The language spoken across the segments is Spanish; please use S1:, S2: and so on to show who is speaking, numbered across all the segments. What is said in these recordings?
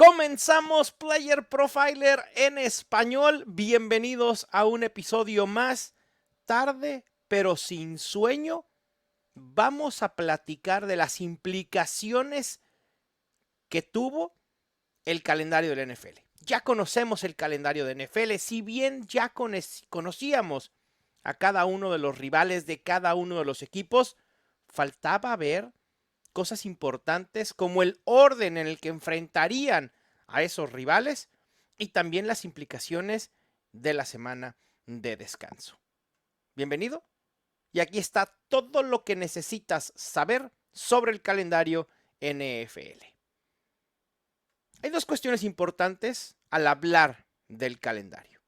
S1: Comenzamos Player Profiler en español. Bienvenidos a un episodio más. Tarde, pero sin sueño. Vamos a platicar de las implicaciones que tuvo el calendario del NFL. Ya conocemos el calendario de NFL, si bien ya conocíamos a cada uno de los rivales de cada uno de los equipos, faltaba ver cosas importantes como el orden en el que enfrentarían a esos rivales y también las implicaciones de la semana de descanso. Bienvenido, y aquí está todo lo que necesitas saber sobre el calendario NFL. Hay dos cuestiones importantes al hablar del calendario.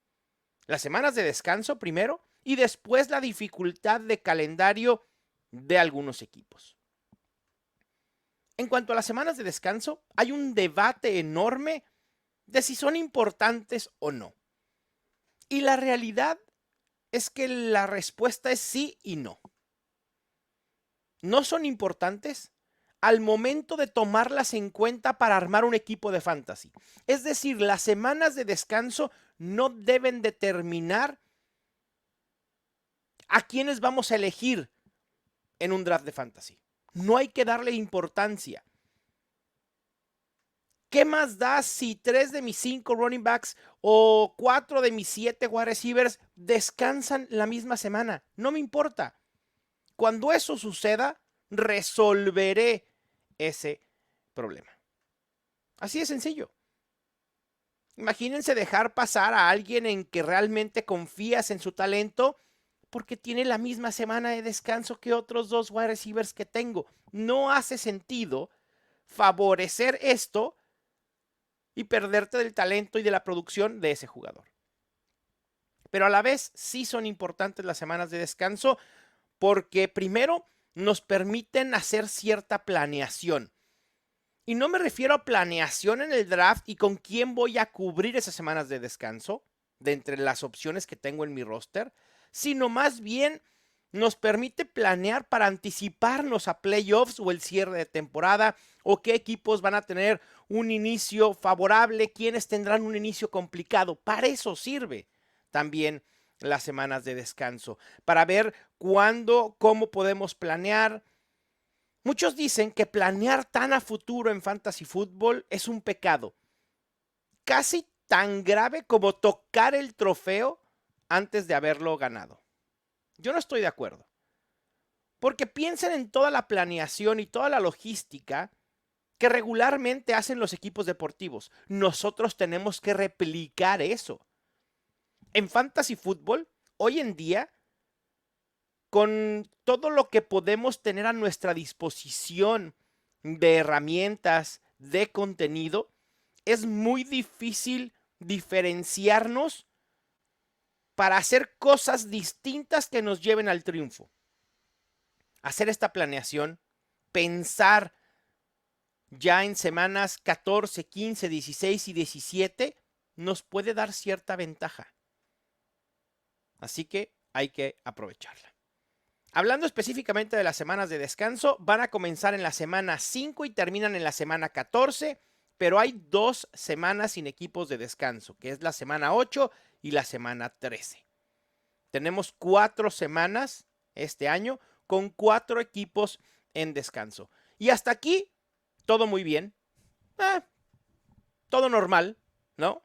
S1: Las semanas de descanso primero y después la dificultad de calendario de algunos equipos. En cuanto a las semanas de descanso, hay un debate enorme de si son importantes o no. Y la realidad es que la respuesta es sí y no. No son importantes al momento de tomarlas en cuenta para armar un equipo de fantasy. Es decir, las semanas de descanso no deben determinar a quiénes vamos a elegir en un draft de fantasy. No hay que darle importancia. ¿Qué más da si 3 de mis 5 running backs o 4 de mis 7 wide receivers descansan la misma semana? No me importa. Cuando eso suceda, resolveré ese problema. Así de sencillo. Imagínense dejar pasar a alguien en que realmente confías en su talento porque tiene la misma semana de descanso que otros 2 wide receivers que tengo. No hace sentido favorecer esto y perderte del talento y de la producción de ese jugador. Pero a la vez sí son importantes las semanas de descanso porque primero nos permiten hacer cierta planeación. Y no me refiero a planeación en el draft y con quién voy a cubrir esas semanas de descanso, de entre las opciones que tengo en mi roster, sino más bien nos permite planear para anticiparnos a playoffs o el cierre de temporada, o qué equipos van a tener un inicio favorable, quiénes tendrán un inicio complicado. Para eso sirve también las semanas de descanso, para ver cuándo, cómo podemos planear. Muchos dicen que planear tan a futuro en fantasy fútbol es un pecado, casi tan grave como tocar el trofeo antes de haberlo ganado. Yo no estoy de acuerdo, porque piensen en toda la planeación y toda la logística que regularmente hacen los equipos deportivos. Nosotros tenemos que replicar eso. En fantasy fútbol, hoy en día, con todo lo que podemos tener a nuestra disposición de herramientas, de contenido, es muy difícil diferenciarnos para hacer cosas distintas que nos lleven al triunfo. Hacer esta planeación, pensar ya en semanas 14, 15, 16 y 17, nos puede dar cierta ventaja. Así que hay que aprovecharla. Hablando específicamente de las semanas de descanso, van a comenzar en la semana 5 y terminan en la semana 14, pero hay 2 semanas sin equipos de descanso, que es la semana 8 y la semana 13. Tenemos 4 semanas este año con 4 equipos en descanso. Y hasta aquí, todo muy bien. Todo normal, ¿no?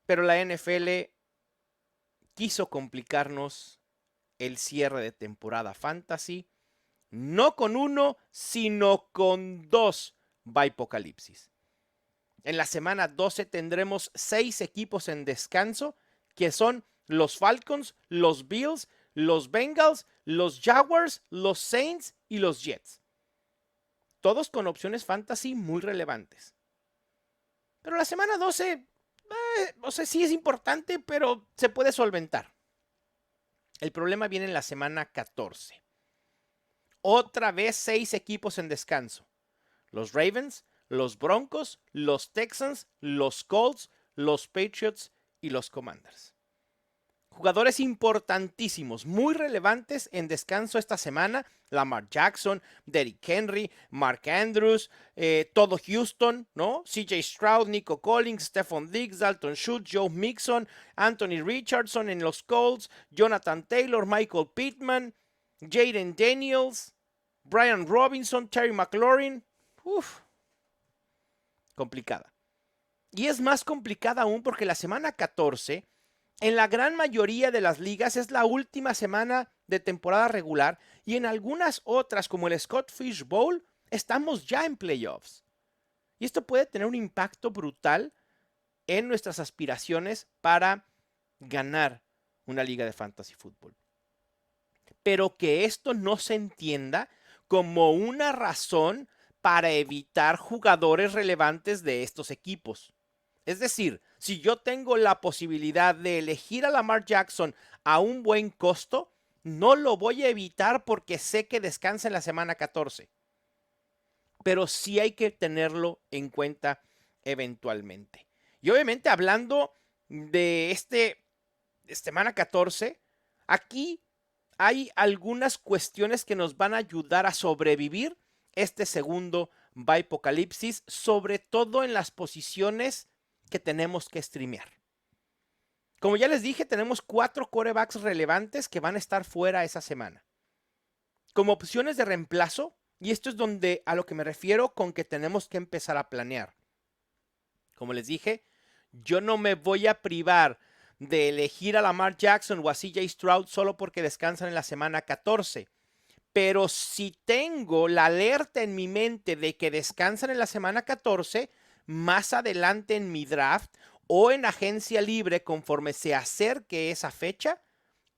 S1: Pero la NFL quiso complicarnos el cierre de temporada fantasy, no con uno, sino con 2 Bipocalipsis. En la semana 12 tendremos 6 equipos en descanso, que son los Falcons, los Bills, los Bengals, los Jaguars, los Saints y los Jets. Todos con opciones fantasy muy relevantes. Pero la semana 12, sí es importante, pero se puede solventar. El problema viene en la semana 14. Otra vez 6 equipos en descanso. Los Ravens, los Broncos, los Texans, los Colts, los Patriots y los Commanders. Jugadores importantísimos, muy relevantes en descanso esta semana. Lamar Jackson, Derrick Henry, Mark Andrews, todo Houston, ¿no? CJ Stroud, Nico Collins, Stephon Diggs, Dalton Schultz, Joe Mixon, Anthony Richardson en los Colts, Jonathan Taylor, Michael Pittman, Jaden Daniels, Brian Robinson, Terry McLaurin. Uf, complicada. Y es más complicada aún porque la semana 14, en la gran mayoría de las ligas, es la última semana de temporada regular y en algunas otras, como el Scott Fish Bowl, estamos ya en playoffs. Y esto puede tener un impacto brutal en nuestras aspiraciones para ganar una liga de fantasy fútbol. Pero que esto no se entienda como una razón para evitar jugadores relevantes de estos equipos. Es decir, si yo tengo la posibilidad de elegir a Lamar Jackson a un buen costo, no lo voy a evitar porque sé que descansa en la semana 14. Pero sí hay que tenerlo en cuenta eventualmente. Y obviamente hablando de semana 14, aquí hay algunas cuestiones que nos van a ayudar a sobrevivir este segundo Bipocalipsis, sobre todo en las posiciones que tenemos que streamear. Como ya les dije, tenemos 4 quarterbacks relevantes que van a estar fuera esa semana. Como opciones de reemplazo, y esto es donde a lo que me refiero con que tenemos que empezar a planear. Como les dije, yo no me voy a privar de elegir a Lamar Jackson o a CJ Stroud solo porque descansan en la semana 14. Pero si tengo la alerta en mi mente de que descansan en la semana 14, más adelante en mi draft o en agencia libre, conforme se acerque esa fecha,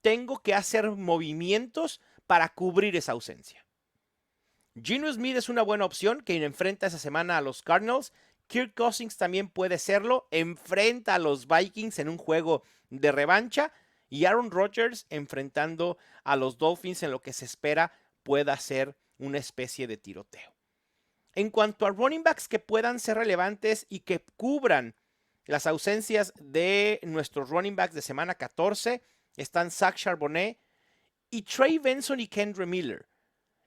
S1: tengo que hacer movimientos para cubrir esa ausencia. Geno Smith es una buena opción que enfrenta esa semana a los Cardinals. Kirk Cousins también puede serlo. Enfrenta a los Vikings en un juego de revancha. Y Aaron Rodgers enfrentando a los Dolphins en lo que se espera pueda ser una especie de tiroteo. En cuanto a running backs que puedan ser relevantes y que cubran las ausencias de nuestros running backs de semana 14, están Zach Charbonnet y Trey Benson y Kendre Miller.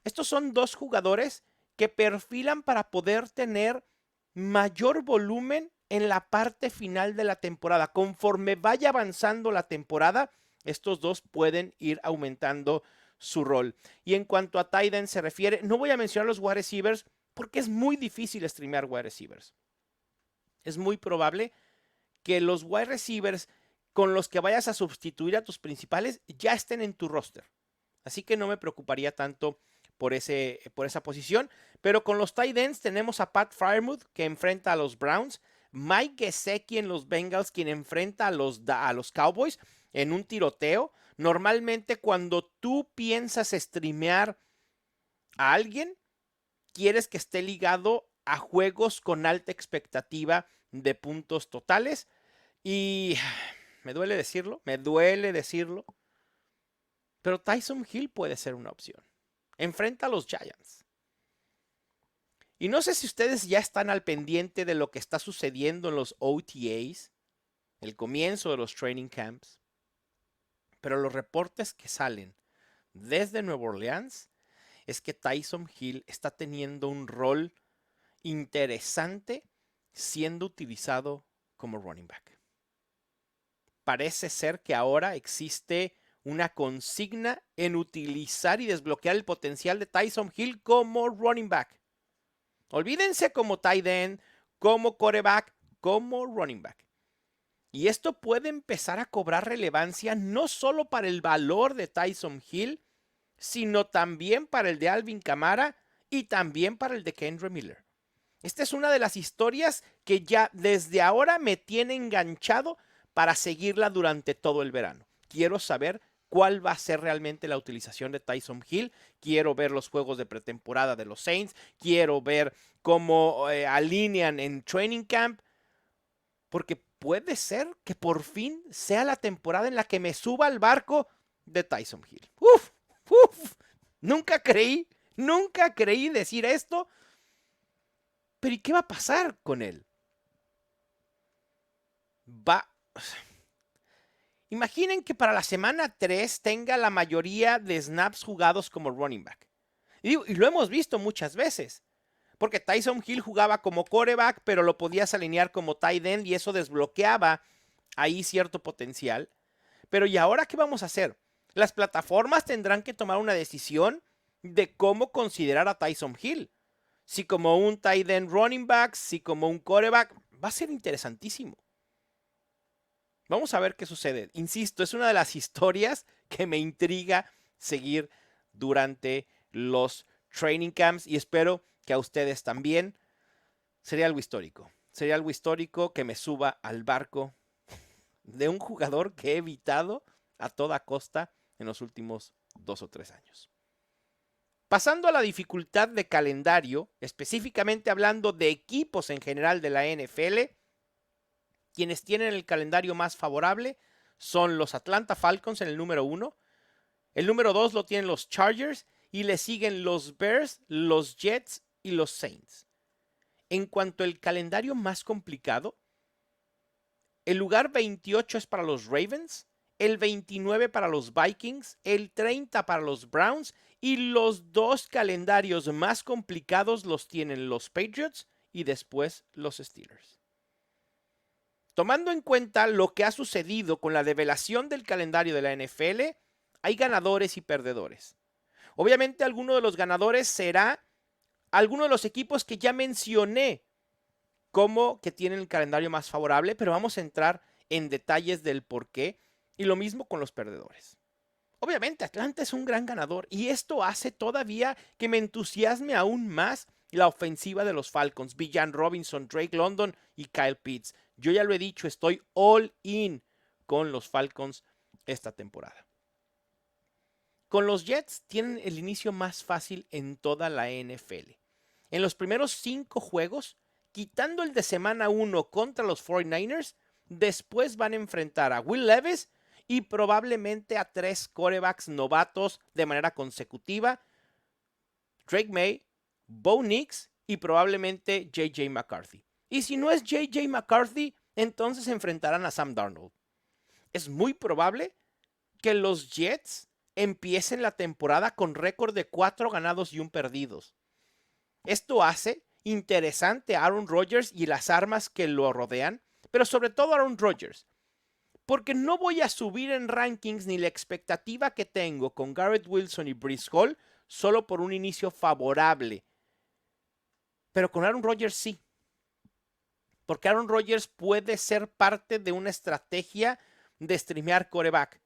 S1: Estos son dos jugadores que perfilan para poder tener mayor volumen en la parte final de la temporada. Conforme vaya avanzando la temporada, estos dos pueden ir aumentando su rol. Y en cuanto a tight end se refiere, no voy a mencionar los wide receivers porque es muy difícil streamear wide receivers. Es muy probable que los wide receivers con los que vayas a sustituir a tus principales ya estén en tu roster. Así que no me preocuparía tanto por esa posición. Pero con los tight ends tenemos a Pat Freiermuth, que enfrenta a los Browns, Mike Gesicki en los Bengals, quien enfrenta a los Cowboys en un tiroteo. Normalmente cuando tú piensas streamear a alguien, quieres que esté ligado a juegos con alta expectativa de puntos totales. Y me duele decirlo, pero Taysom Hill puede ser una opción. Enfrenta a los Giants. Y no sé si ustedes ya están al pendiente de lo que está sucediendo en los OTAs, el comienzo de los training camps, pero los reportes que salen desde Nueva Orleans es que Taysom Hill está teniendo un rol interesante siendo utilizado como running back. Parece ser que ahora existe una consigna en utilizar y desbloquear el potencial de Taysom Hill como running back. Olvídense como tight end, como quarterback, como running back. Y esto puede empezar a cobrar relevancia no solo para el valor de Taysom Hill, sino también para el de Alvin Kamara y también para el de Kendre Miller. Esta es una de las historias que ya desde ahora me tiene enganchado para seguirla durante todo el verano. Quiero saber cuál va a ser realmente la utilización de Taysom Hill. Quiero ver los juegos de pretemporada de los Saints. Quiero ver cómo alinean en training camp. Porque puede ser que por fin sea la temporada en la que me suba al barco de Taysom Hill. Uf. Nunca creí decir esto. Pero ¿y qué va a pasar con él? Imaginen que para la semana 3 tenga la mayoría de snaps jugados como running back. Y lo hemos visto muchas veces. Porque Taysom Hill jugaba como quarterback, pero lo podías alinear como tight end y eso desbloqueaba ahí cierto potencial. Pero ¿y ahora qué vamos a hacer? Las plataformas tendrán que tomar una decisión de cómo considerar a Taysom Hill. Si como un tight end running back, si como un quarterback. Va a ser interesantísimo. Vamos a ver qué sucede. Insisto, es una de las historias que me intriga seguir durante los training camps y espero que a ustedes también. Sería algo histórico. Sería algo histórico que me suba al barco de un jugador que he evitado a toda costa en los últimos 2 o 3 años. Pasando a la dificultad de calendario, específicamente hablando de equipos en general de la NFL, quienes tienen el calendario más favorable son los Atlanta Falcons en el número 1. El número 2 lo tienen los Chargers y le siguen los Bears, los Jets y los Saints. En cuanto al calendario más complicado, el lugar 28 es para los Ravens, el 29 para los Vikings, el 30 para los Browns y los dos calendarios más complicados los tienen los Patriots y después los Steelers. Tomando en cuenta lo que ha sucedido con la develación del calendario de la NFL, hay ganadores y perdedores. Obviamente alguno de los ganadores será alguno de los equipos que ya mencioné como que tienen el calendario más favorable, pero vamos a entrar en detalles del por qué y lo mismo con los perdedores. Obviamente Atlanta es un gran ganador y esto hace todavía que me entusiasme aún más la ofensiva de los Falcons, Bijan Robinson, Drake London y Kyle Pitts. Yo ya lo he dicho, estoy all in con los Falcons esta temporada. Con los Jets tienen el inicio más fácil en toda la NFL. En los primeros 5 juegos, quitando el de semana 1 contra los 49ers, después van a enfrentar a Will Levis y probablemente a 3 quarterbacks novatos de manera consecutiva. Drake May, Bo Nix y probablemente J.J. McCarthy. Y si no es J.J. McCarthy, entonces enfrentarán a Sam Darnold. Es muy probable que los Jets empiecen la temporada con récord de 4 ganados y 1 perdidos. Esto hace interesante a Aaron Rodgers y las armas que lo rodean, pero sobre todo a Aaron Rodgers, porque no voy a subir en rankings ni la expectativa que tengo con Garrett Wilson y Breece Hall solo por un inicio favorable. Pero con Aaron Rodgers sí. Porque Aaron Rodgers puede ser parte de una estrategia de streamear quarterback.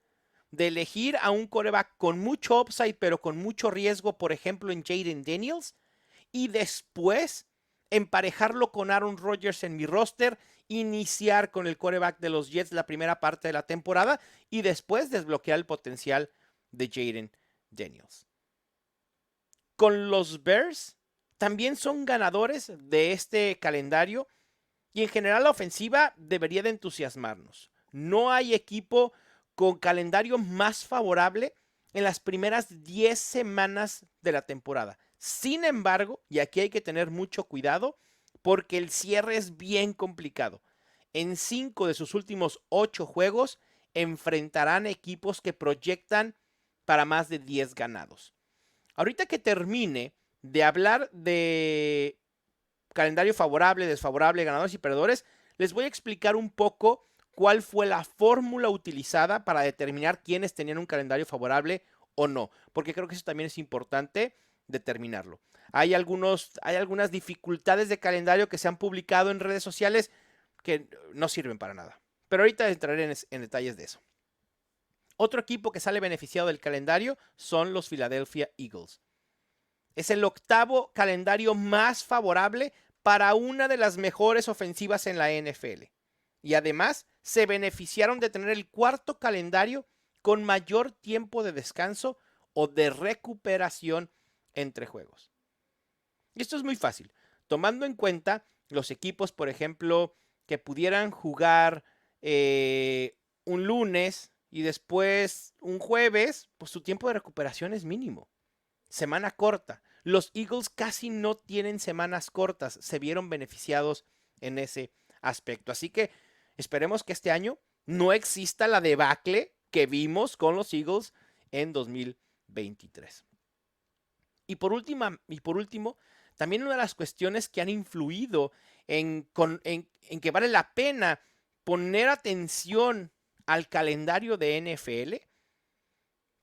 S1: De elegir a un quarterback con mucho upside, pero con mucho riesgo, por ejemplo, en Jayden Daniels. Y después emparejarlo con Aaron Rodgers en mi roster, iniciar con el quarterback de los Jets la primera parte de la temporada y después desbloquear el potencial de Jayden Daniels. Con los Bears también son ganadores de este calendario y en general la ofensiva debería de entusiasmarnos. No hay equipo con calendario más favorable en las primeras 10 semanas de la temporada. Sin embargo, y aquí hay que tener mucho cuidado, porque el cierre es bien complicado. En 5 de sus últimos 8 juegos enfrentarán equipos que proyectan para más de 10 ganados. Ahorita que termine de hablar de calendario favorable, desfavorable, ganadores y perdedores, les voy a explicar un poco cuál fue la fórmula utilizada para determinar quiénes tenían un calendario favorable o no, porque creo que eso también es importante determinarlo. Hay algunas dificultades de calendario que se han publicado en redes sociales que no sirven para nada, pero ahorita entraré en detalles de eso. Otro equipo que sale beneficiado del calendario son los Philadelphia Eagles. Es el 8º calendario más favorable para una de las mejores ofensivas en la NFL. Y además se beneficiaron de tener el 4º calendario con mayor tiempo de descanso o de recuperación entre juegos. Y esto es muy fácil, tomando en cuenta los equipos, por ejemplo, que pudieran jugar un lunes y después un jueves, pues su tiempo de recuperación es mínimo. Semana corta. Los Eagles casi no tienen semanas cortas, se vieron beneficiados en ese aspecto. Así que esperemos que este año no exista la debacle que vimos con los Eagles en 2023. Y por último, también una de las cuestiones que han influido en que vale la pena poner atención al calendario de NFL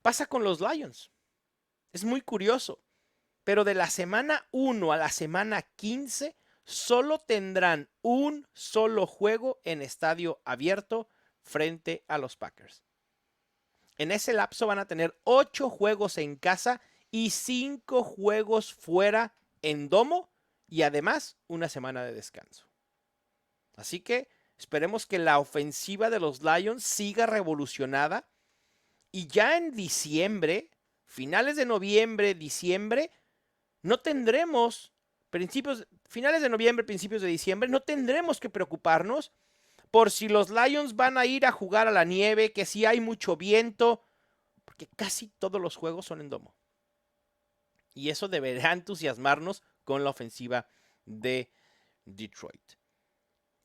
S1: pasa con los Lions. Es muy curioso, pero de la semana 1 a la semana 15 solo tendrán un solo juego en estadio abierto frente a los Packers. En ese lapso van a tener 8 juegos en casa y 5 juegos fuera en domo y además una semana de descanso. Así que esperemos que la ofensiva de los Lions siga revolucionada y ya en diciembre, finales de noviembre, diciembre, no tendremos, finales de noviembre, principios de diciembre, no tendremos que preocuparnos por si los Lions van a ir a jugar a la nieve, que si hay mucho viento, porque casi todos los juegos son en domo. Y eso deberá entusiasmarnos con la ofensiva de Detroit.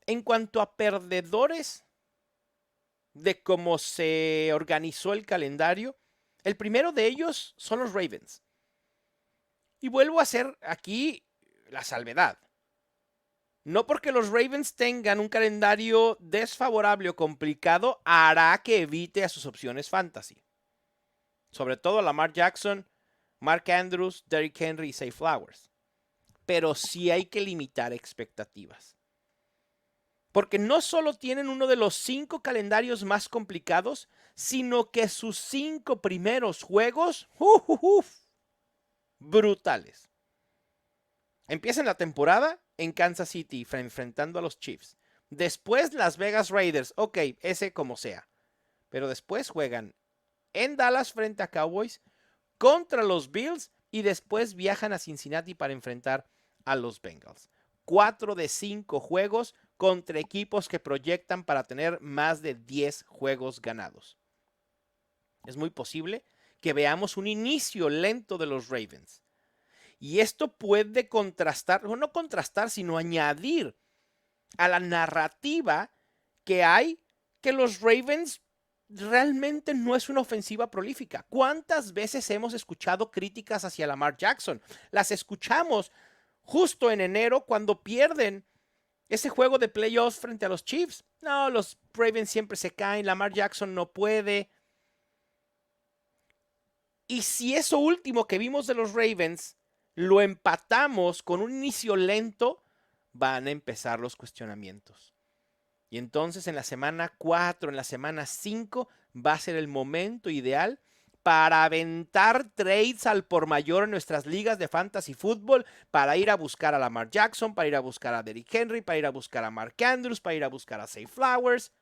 S1: En cuanto a perdedores de cómo se organizó el calendario, el primero de ellos son los Ravens. Y vuelvo a hacer aquí la salvedad. No porque los Ravens tengan un calendario desfavorable o complicado hará que evite a sus opciones fantasy. Sobre todo a Lamar Jackson, Mark Andrews, Derrick Henry y Zay Flowers. Pero sí hay que limitar expectativas. Porque no solo tienen uno de los 5 calendarios más complicados, sino que sus 5 primeros juegos, brutales. Empiezan la temporada en Kansas City enfrentando a los Chiefs. Después Las Vegas Raiders, ok, ese como sea. Pero después juegan en Dallas frente a Cowboys, contra los Bills y después viajan a Cincinnati para enfrentar a los Bengals. 4 de 5 juegos contra equipos que proyectan para tener más de 10 juegos ganados. Es muy posible que veamos un inicio lento de los Ravens. Y esto puede contrastar, o no contrastar, sino añadir a la narrativa que hay que los Ravens realmente no es una ofensiva prolífica. ¿Cuántas veces hemos escuchado críticas hacia Lamar Jackson? Las escuchamos justo en enero cuando pierden ese juego de playoffs frente a los Chiefs. No, los Ravens siempre se caen, Lamar Jackson no puede. Y si eso último que vimos de los Ravens lo empatamos con un inicio lento, van a empezar los cuestionamientos. Y entonces en la semana 4, en la semana 5, va a ser el momento ideal para aventar trades al por mayor en nuestras ligas de fantasy fútbol, para ir a buscar a Lamar Jackson, para ir a buscar a Derrick Henry, para ir a buscar a Mark Andrews, para ir a buscar a Zay Flowers.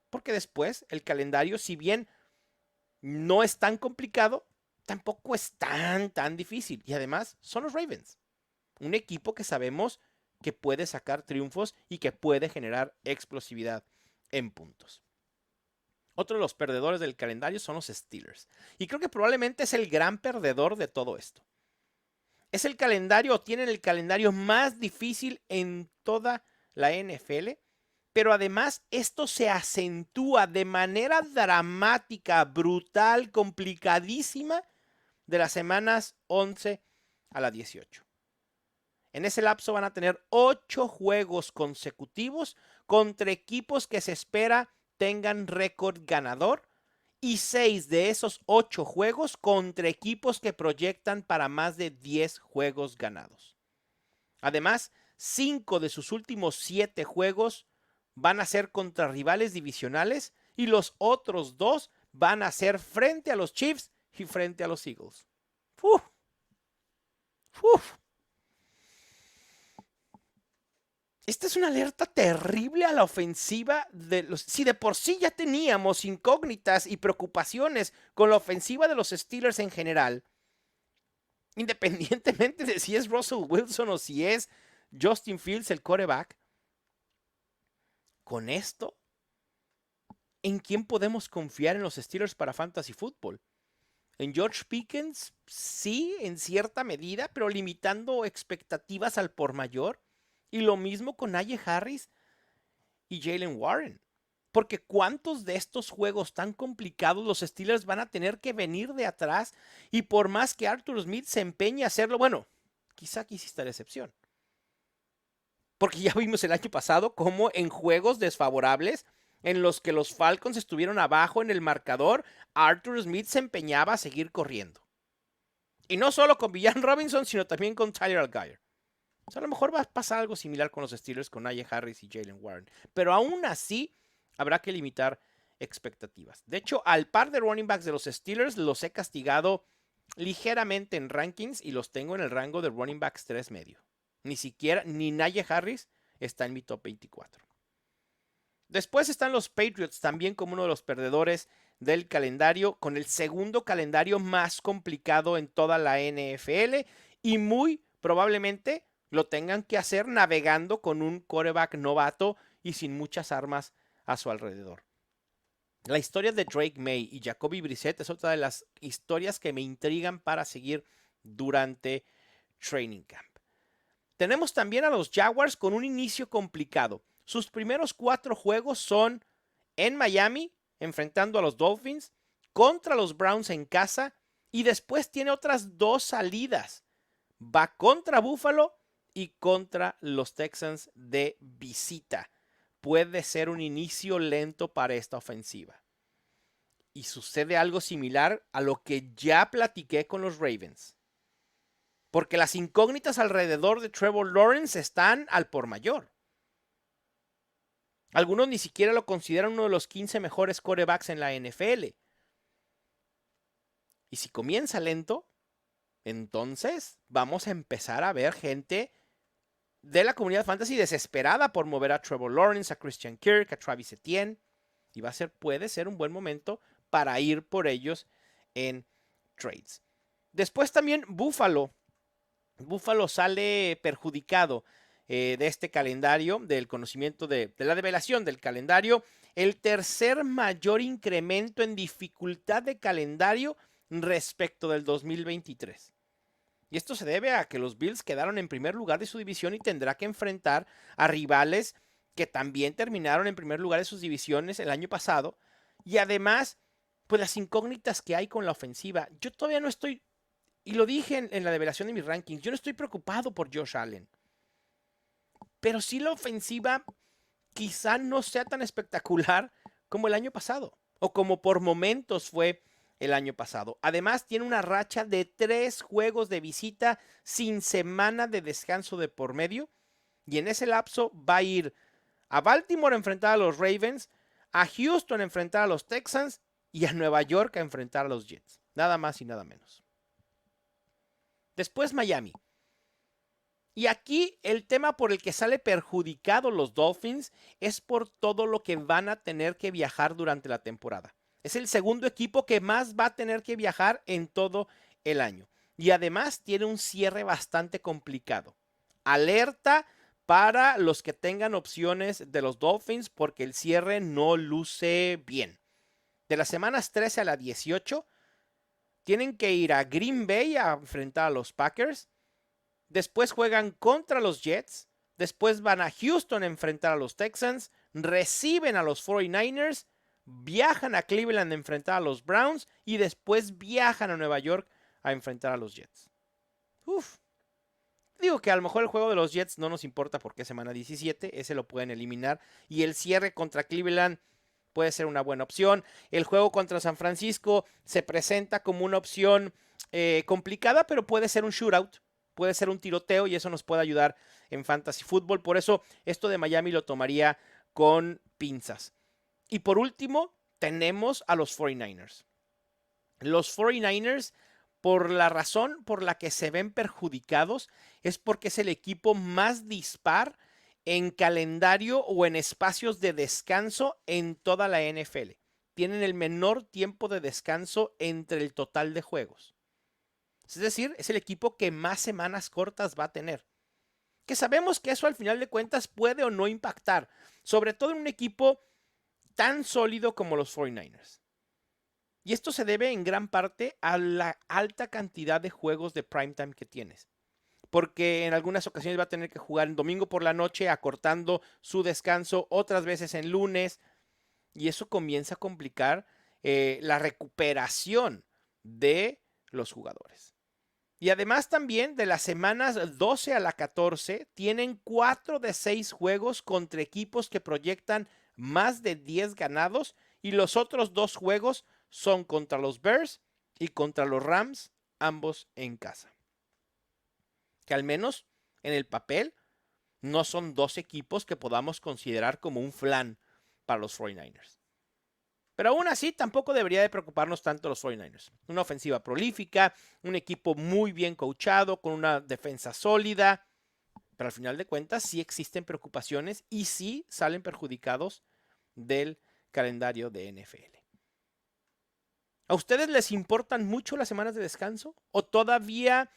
S1: Porque después el calendario, si bien no es tan complicado, tampoco es tan difícil. Y además son los Ravens, un equipo que sabemos que puede sacar triunfos y que puede generar explosividad en puntos. Otro de los perdedores del calendario son los Steelers. Y creo que probablemente es el gran perdedor de todo esto. Es el calendario, o tienen el calendario más difícil en toda la NFL. Pero además esto se acentúa de manera dramática, brutal, complicadísima de las semanas 11 a la 18. En ese lapso van a tener 8 juegos consecutivos contra equipos que se espera tengan récord ganador y 6 de esos 8 juegos contra equipos que proyectan para más de 10 juegos ganados. Además, 5 de sus últimos 7 juegos van a ser contra rivales divisionales y los otros 2 van a ser frente a los Chiefs y frente a los Eagles. ¡Uf! ¡Uf! Esta es una alerta terrible a la ofensiva de los... Si de por sí ya teníamos incógnitas y preocupaciones con la ofensiva de los Steelers en general, independientemente de si es Russell Wilson o si es Justin Fields el quarterback, con esto, ¿en quién podemos confiar en los Steelers para Fantasy Football? En George Pickens, sí, en cierta medida, pero limitando expectativas al por mayor. Y lo mismo con Najee Harris y Jalen Warren. Porque ¿cuántos de estos juegos tan complicados los Steelers van a tener que venir de atrás? Y por más que Arthur Smith se empeñe a hacerlo, bueno, quizá aquí sí está la excepción. Porque ya vimos el año pasado cómo en juegos desfavorables en los que los Falcons estuvieron abajo en el marcador, Arthur Smith se empeñaba a seguir corriendo. Y no solo con Villan Robinson, sino también con Tyler Algier. O sea, a lo mejor va a pasar algo similar con los Steelers, con Najee Harris y Jalen Warren. Pero aún así, habrá que limitar expectativas. De hecho, al par de running backs de los Steelers, los he castigado ligeramente en rankings y los tengo en el rango de running backs 3 medio. Ni siquiera, ni Najee Harris está en mi top 24. Después están los Patriots también como uno de los perdedores del calendario, con el segundo calendario más complicado en toda la NFL y muy probablemente lo tengan que hacer navegando con un quarterback novato y sin muchas armas a su alrededor. La historia de Drake May y Jacoby Brissett es otra de las historias que me intrigan para seguir durante Training Camp. Tenemos también a los Jaguars con un inicio complicado. Sus primeros 4 juegos son en Miami, enfrentando a los Dolphins, contra los Browns en casa, y después tiene otras 2 salidas. Va contra Buffalo y contra los Texans de visita. Puede ser un inicio lento para esta ofensiva. Y sucede algo similar a lo que ya platiqué con los Ravens. Porque las incógnitas alrededor de Trevor Lawrence están al por mayor. Algunos ni siquiera lo consideran uno de los 15 mejores quarterbacks en la NFL. Y si comienza lento, entonces vamos a empezar a ver gente de la comunidad fantasy desesperada por mover a Trevor Lawrence, a Christian Kirk, a Travis Etienne. Y puede ser un buen momento para ir por ellos en trades. Después también Buffalo sale perjudicado de este calendario, del conocimiento de la develación del calendario. El tercer mayor incremento en dificultad de calendario respecto del 2023. Y esto se debe a que los Bills quedaron en primer lugar de su división y tendrá que enfrentar a rivales que también terminaron en primer lugar de sus divisiones el año pasado. Y además, pues las incógnitas que hay con la ofensiva. Yo todavía no estoy, y lo dije en la develación de mis rankings, yo no estoy preocupado por Josh Allen. Pero sí la ofensiva quizá no sea tan espectacular como el año pasado. O como por momentos fue el año pasado. Además, tiene una racha de 3 juegos de visita sin semana de descanso de por medio. Y en ese lapso va a ir a Baltimore a enfrentar a los Ravens, a Houston a enfrentar a los Texans y a Nueva York a enfrentar a los Jets. Nada más y nada menos. Después Miami. Y aquí el tema por el que sale perjudicado los Dolphins es por todo lo que van a tener que viajar durante la temporada. Es el segundo equipo que más va a tener que viajar en todo el año. Y además tiene un cierre bastante complicado. Alerta para los que tengan opciones de los Dolphins porque el cierre no luce bien. De las semanas 13 a la 18 tienen que ir a Green Bay a enfrentar a los Packers. Después juegan contra los Jets. Después van a Houston a enfrentar a los Texans. Reciben a los 49ers. Viajan a Cleveland a enfrentar a los Browns. Y después viajan a Nueva York a enfrentar a los Jets. Digo que a lo mejor el juego de los Jets no nos importa porque es semana 17. Ese lo pueden eliminar. Y el cierre contra Cleveland puede ser una buena opción. El juego contra San Francisco se presenta como una opción complicada, pero puede ser un shootout. Puede ser un tiroteo y eso nos puede ayudar en fantasy fútbol. Por eso esto de Miami lo tomaría con pinzas. Y por último, tenemos a los 49ers. Los 49ers, por la razón por la que se ven perjudicados, es porque es el equipo más dispar en calendario o en espacios de descanso en toda la NFL. Tienen el menor tiempo de descanso entre el total de juegos. Es decir, es el equipo que más semanas cortas va a tener. Que sabemos que eso al final de cuentas puede o no impactar, sobre todo en un equipo tan sólido como los 49ers. Y esto se debe en gran parte a la alta cantidad de juegos de primetime que tienes. Porque en algunas ocasiones va a tener que jugar en domingo por la noche, acortando su descanso, otras veces en lunes. Y eso comienza a complicar la recuperación de los jugadores. Y además también de las semanas 12 a la 14 tienen 4 de 6 juegos contra equipos que proyectan más de 10 ganados y los otros 2 juegos son contra los Bears y contra los Rams, ambos en casa. Que al menos en el papel no son 2 equipos que podamos considerar como un flan para los 49ers. Pero aún así tampoco debería de preocuparnos tanto los 49ers. Una ofensiva prolífica, un equipo muy bien coachado, con una defensa sólida. Pero al final de cuentas sí existen preocupaciones y sí salen perjudicados del calendario de NFL. ¿A ustedes les importan mucho las semanas de descanso? ¿O todavía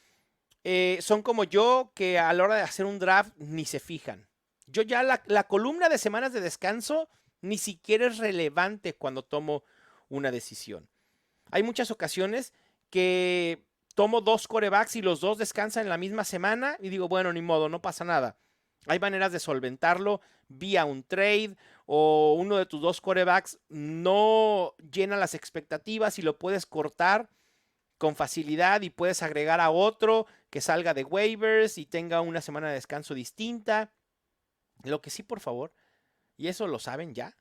S1: son como yo que a la hora de hacer un draft ni se fijan? Yo ya la columna de semanas de descanso ni siquiera es relevante cuando tomo una decisión. Hay muchas ocasiones que tomo 2 quarterbacks y los 2 descansan en la misma semana y digo, bueno, ni modo, no pasa nada. Hay maneras de solventarlo vía un trade o uno de tus 2 quarterbacks no llena las expectativas y lo puedes cortar con facilidad y puedes agregar a otro que salga de waivers y tenga una semana de descanso distinta. Lo que sí, por favor, y eso lo saben ya,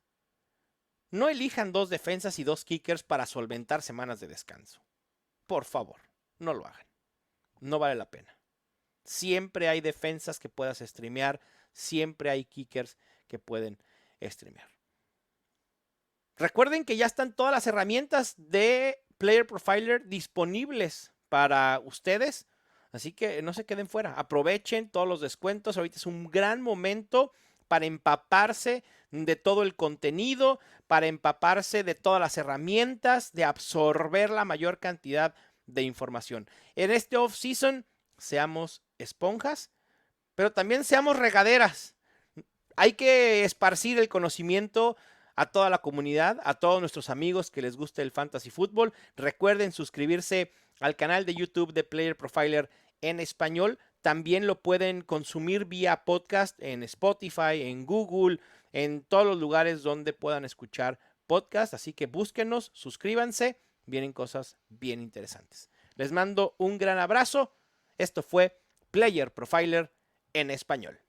S1: no elijan 2 defensas y 2 kickers para solventar semanas de descanso. Por favor, no lo hagan. No vale la pena. Siempre hay defensas que puedas streamear, siempre hay kickers que pueden streamear. Recuerden que ya están todas las herramientas de Player Profiler disponibles para ustedes, así que no se queden fuera. Aprovechen todos los descuentos. Ahorita es un gran momento para empaparse de todo el contenido, para empaparse de todas las herramientas, de absorber la mayor cantidad de información. En este off-season, seamos esponjas, pero también seamos regaderas. Hay que esparcir el conocimiento a toda la comunidad, a todos nuestros amigos que les guste el fantasy fútbol. Recuerden suscribirse al canal de YouTube de Player Profiler en español. También lo pueden consumir vía podcast en Spotify, en Google, en todos los lugares donde puedan escuchar podcast. Así que búsquenos, suscríbanse, vienen cosas bien interesantes. Les mando un gran abrazo. Esto fue Player Profiler en español.